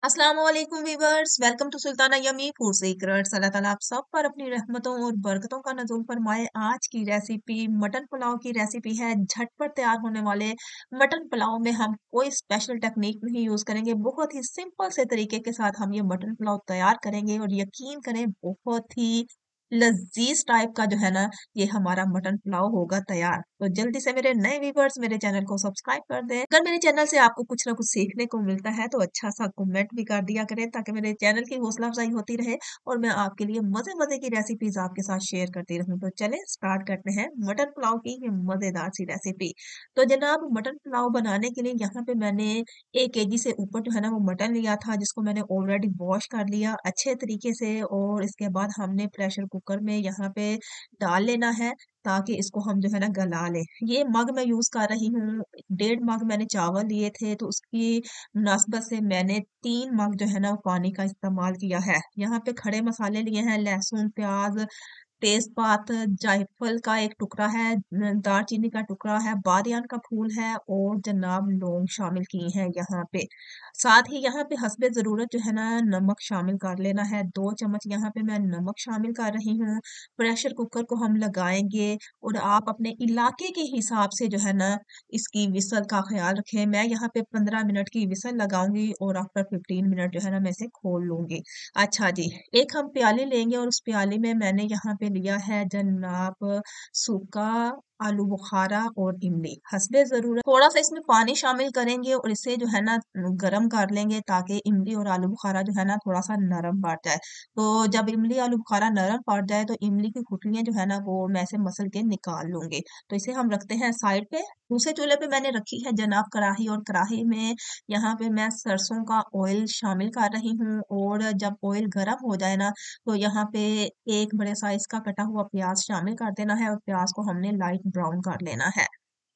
अस्सलाम वालेकुम viewers, welcome to Sultana yummy food secrets. अल्लाह ताला आप सब पर अपनी रहमतों और बरकतों का नज़ुल फरमाए। आज की रेसिपी मटन पुलाव की रेसिपी है। झटपट तैयार होने वाले मटन पुलाव में हम कोई स्पेशल टेक्निक नहीं यूज करेंगे। बहुत ही सिंपल से तरीके के साथ हम ये मटन पुलाव तैयार करेंगे और यकीन करें बहुत ही लजीज टाइप का जो है ना ये हमारा मटन पुलाव होगा तैयार। तो जल्दी से मेरे नए व्यूवर्स मेरे चैनल को सब्सक्राइब कर दें। अगर मेरे चैनल से आपको कुछ ना कुछ सीखने को मिलता है तो अच्छा सा कमेंट भी कर दिया करें ताकि मेरे चैनल की हौसला अफजाई होती रहे और मैं आपके लिए मजे मजे की रेसिपीज आपके साथ शेयर करती रहूं। तो चले स्टार्ट करते हैं मटन पुलाव की ये मजेदार सी रेसिपी। तो जनाब मटन पुलाव बनाने के लिए यहाँ पे मैंने 1 केजी से ऊपर जो है ना वो मटन लिया था, जिसको मैंने ऑलरेडी वॉश कर लिया अच्छे तरीके से। और इसके बाद हमने प्रेशर कुकर में यहाँ पे डाल लेना है ताकि इसको हम जो है ना गला लें। ये मग मैं यूज कर रही हूँ, 1.5 मग मैंने चावल लिए थे तो उसकी मुनासबत से मैंने 3 मग जो है ना वो पानी का इस्तेमाल किया है। यहाँ पे खड़े मसाले लिए हैं, लहसुन, प्याज, तेजपात, जायफल का एक टुकड़ा है, दालचीनी का टुकड़ा है, बादियान का फूल है और जनाब लौंग शामिल की हैं यहाँ पे। साथ ही यहाँ पे हस्बे जरूरत जो है ना नमक शामिल कर लेना है। 2 चम्मच यहाँ पे मैं नमक शामिल कर रही हूँ। प्रेशर कुकर को हम लगाएंगे और आप अपने इलाके के हिसाब से जो है ना इसकी विसल का ख्याल रखें। मैं यहाँ पे 15 मिनट की विसल लगाऊंगी और आफ्टर 15 मिनट जो है ना मैं इसे खोल लूंगी। अच्छा जी, एक हम प्याली लेंगे और उस प्याली में मैंने यहाँ पे लिया है जनाब सूखा आलू बुखारा और इमली। हस्बे जरूरत थोड़ा सा इसमें पानी शामिल करेंगे और इसे जो है ना गरम कर लेंगे ताकि इमली और आलू बुखारा जो है ना थोड़ा सा नरम पड़ जाए। तो जब इमली आलू बुखारा नरम पड़ जाए तो इमली की गुठलियां जो है ना वो मैं से मसल के निकाल लूंगी। तो इसे हम रखते हैं साइड पे। दूसरे चूल्हे पे मैंने रखी है जनाब कढ़ाई और कढ़ाई में यहाँ पे मैं सरसों का ऑयल शामिल कर रही हूँ। और जब ऑयल गर्म हो जाए ना तो यहाँ पे एक बड़े साइज का कटा हुआ प्याज शामिल कर देना है और प्याज को हमने लाइट ब्राउन कर लेना है।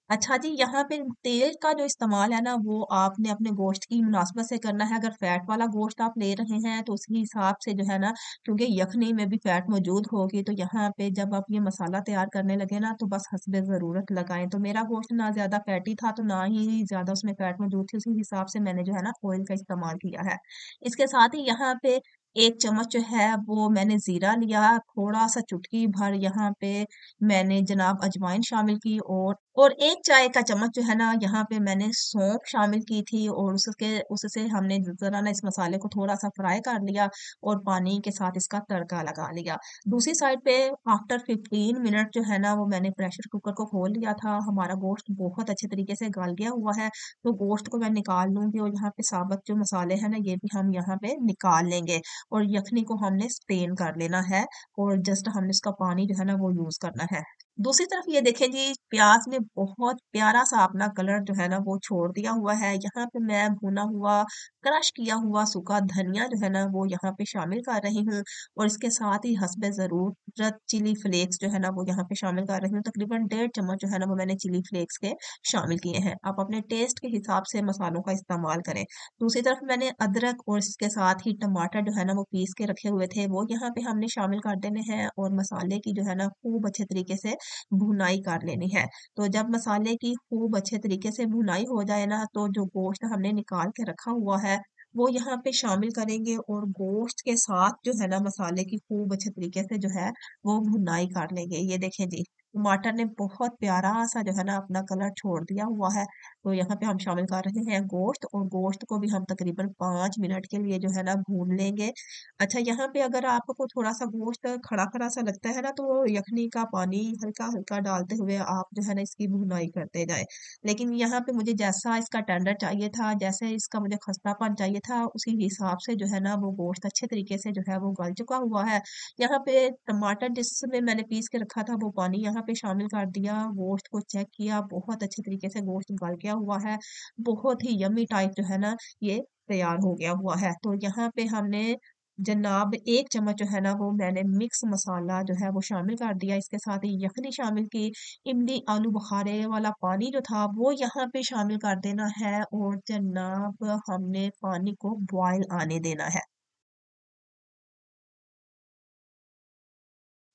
अच्छा जी, यहाँ पे तेल का जो इस्तेमाल है ना वो आपने अपने गोश्त की मुनासबत से करना है। अगर फैट वाला गोश्त आप ले रहे हैं तो उसी हिसाब से जो है ना, क्योंकि यखनी में भी फैट मौजूद होगी, तो यहाँ पे जब आप ये मसाला तैयार करने लगे ना तो बस हस्बे ज़रूरत लगाएं। तो मेरा गोश्त ना ज़्यादा फैटी था तो ना ही ज़्यादा उसमें फैट मौजूद थी, उसी हिसाब से मैंने जो है ना ऑयल का इस्तेमाल किया है। इसके साथ ही यहाँ पे 1 चम्मच जो है वो मैंने जीरा लिया, थोड़ा सा चुटकी भर यहाँ पे मैंने जनाब अजवाइन शामिल की और 1 चाय का चम्मच जो है ना यहाँ पे मैंने सौंफ शामिल की थी और उससे हमने जरा ना इस मसाले को थोड़ा सा फ्राई कर लिया और पानी के साथ इसका तड़का लगा लिया। दूसरी साइड पे आफ्टर 15 मिनट जो है ना वो मैंने प्रेशर कुकर को खोल लिया था। हमारा गोश्त बहुत अच्छे तरीके से गल गया हुआ है। तो गोश्त को मैं निकाल लूंगी और यहाँ पे साबुत जो मसाले हैं ना ये भी हम यहाँ पे निकाल लेंगे। और यखनी को हमने स्टेन कर लेना है और जस्ट हमने इसका पानी जो है ना वो यूज करना है। दूसरी तरफ ये देखें जी, प्याज ने बहुत प्यारा सा अपना कलर जो है ना वो छोड़ दिया हुआ है। यहाँ पे मैं भुना हुआ क्रश किया हुआ सूखा धनिया जो है ना वो यहाँ पे शामिल कर रही हूँ और इसके साथ ही हस्बे जरूरत चिली फ्लेक्स जो है ना वो यहाँ पे शामिल कर रही हूँ। तकरीबन 1.5 चम्मच जो है ना वो मैंने चिली फ्लेक्स के शामिल किए हैं। आप अपने टेस्ट के हिसाब से मसालों का इस्तेमाल करें। दूसरी तरफ मैंने अदरक और इसके साथ ही टमाटर जो है ना वो पीस के रखे हुए थे वो यहाँ पे हमने शामिल कर देने हैं और मसाले की जो है ना खूब अच्छे तरीके से भुनाई कर लेनी है। तो जब मसाले की खूब अच्छे तरीके से भुनाई हो जाए ना तो जो गोश्त हमने निकाल के रखा हुआ है वो यहाँ पे शामिल करेंगे और गोश्त के साथ जो है ना मसाले की खूब अच्छे तरीके से जो है वो भुनाई कर लेंगे। ये देखें जी, टमाटर ने बहुत प्यारा सा जो है ना अपना कलर छोड़ दिया हुआ है। तो यहाँ पे हम शामिल कर रहे हैं गोश्त और गोश्त को भी हम तकरीबन 5 मिनट के लिए जो है ना भून लेंगे। अच्छा, यहाँ पे अगर आपको थोड़ा सा गोश्त खड़ा खड़ा सा लगता है ना तो यखनी का पानी हल्का हल्का डालते हुए आप जो है ना इसकी भुनाई करते जाएं। लेकिन यहाँ पे मुझे जैसा इसका टेंडर चाहिए था, जैसे इसका मुझे खस्तापन चाहिए था, उसी हिसाब से जो है ना वो गोश्त अच्छे तरीके से जो है वो गल चुका हुआ है। यहाँ पे टमाटर जिसमें मैंने पीस के रखा था वो पानी यहाँ पे शामिल कर दिया, गोश्त को चेक किया, बहुत अच्छे तरीके से गोश्त गल गया हुआ है। बहुत ही यमी टाइप जो है ना ये तैयार हो गया हुआ है। तो यहाँ पे हमने जनाब 1 चम्मच जो है ना वो मैंने मिक्स मसाला जो है वो शामिल कर दिया। इसके साथ ही यखनी शामिल की, इमली आलू बुखारे वाला पानी जो था वो यहाँ पे शामिल कर देना है और जनाब हमने पानी को बॉयल आने देना है।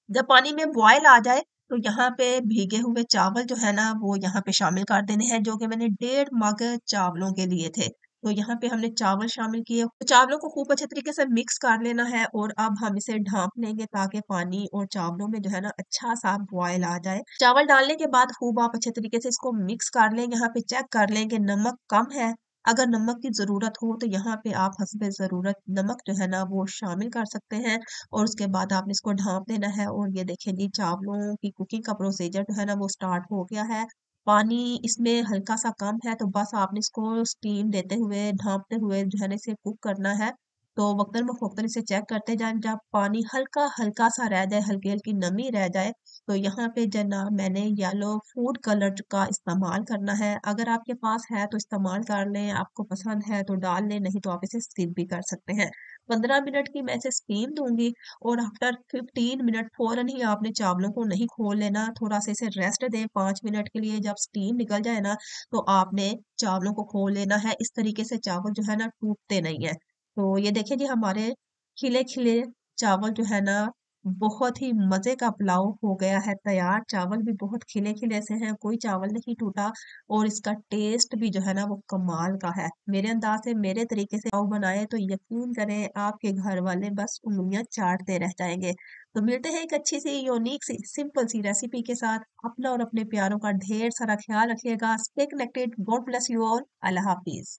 जब पानी में बॉयल आ जाए तो यहाँ पे भीगे हुए चावल जो है ना वो यहाँ पे शामिल कर देने हैं, जो कि मैंने 1.5 मग चावलों के लिए थे। तो यहाँ पे हमने चावल शामिल किए, तो चावलों को खूब अच्छे तरीके से मिक्स कर लेना है और अब हम इसे ढाँप लेंगे ताकि पानी और चावलों में जो है ना अच्छा सा बॉयल आ जाए। चावल डालने के बाद खूब आप अच्छे तरीके से इसको मिक्स कर लें, यहाँ पे चेक कर लें कि नमक कम है। अगर नमक की ज़रूरत हो तो यहाँ पे आप हस्बे ज़रूरत नमक जो है ना वो शामिल कर सकते हैं और उसके बाद आपने इसको ढाँप देना है और ये देखें जी चावलों की कुकिंग का प्रोसीजर जो है ना वो स्टार्ट हो गया है। पानी इसमें हल्का-सा कम है, तो बस आपने इसको स्टीम देते हुए, ढाँपते हुए जो है ना इसे कुक करना है। तो वक़्तन-ब-फ़ौक़्तन इसे चेक करते जाएँ, जब पानी हल्का-हल्का सा रह जाए, हल्की-हल्की नमी रह जाए, तो यहाँ पे जनाब मैंने येलो फूड कलर का इस्तेमाल करना है। अगर आपके पास है तो इस्तेमाल कर लें, आपको पसंद है तो डाल लें, नहीं तो आप इसे स्किप भी कर सकते हैं। 15 मिनट की मैं इसे स्टीम दूँगी और आफ्टर 15 मिनट फ़ौरन ही आपने चावलों को नहीं खोल लेना, थोड़ा-सा इसे रेस्ट दें 5 मिनट के लिए, जब स्टीम निकल जाए ना, तो आपने चावलों को खोल लेना है। इस तरीके से चावल जो है ना टूटते नहीं हैं। तो ये देखिए जी हमारे खिले-खिले चावल जो है ना, बहुत ही मज़े का पुलाव हो गया है तैयार। चावल भी बहुत खिले-खिले से हैं, कोई चावल नहीं टूटा और इसका टेस्ट भी जो है ना वो कमाल का है। मेरे अंदाज़ से, मेरे तरीके से पुलाव बनाएँ तो यकीन करें आपके घर वाले बस उँगलियाँ चाटते रह जाएँगे। तो मिलते हैं एक अच्छी सी, यूनिक सी, सिंपल सी रेसिपी के साथ। अपना और अपने प्यारों का ढेर सारा ख़्याल रखिएगा। Stay connected. God bless you all. अल्लाह हाफ़िज़।